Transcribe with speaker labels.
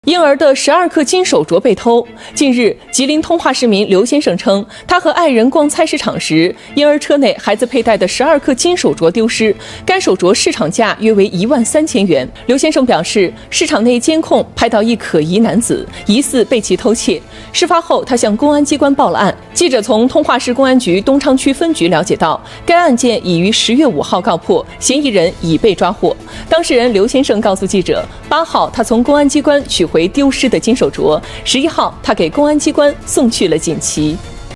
Speaker 1: 婴儿的12克金手镯被偷。近日，吉林通化市民刘先生称，他和爱人逛菜市场时，婴儿车内孩子佩戴的12克金手镯丢失，该手镯市场价约为13000元。刘先生表示，市场内监控拍到一可疑男子，疑似被其偷窃。事发后，他向公安机关报了案。记者从通化市公安局东昌区分局了解到，该案件已于10月5号告破，嫌疑人已被抓获。当事人刘先生告诉记者，8号他从公安机关取回丢失的金手镯，11号他给公安机关送去了锦旗。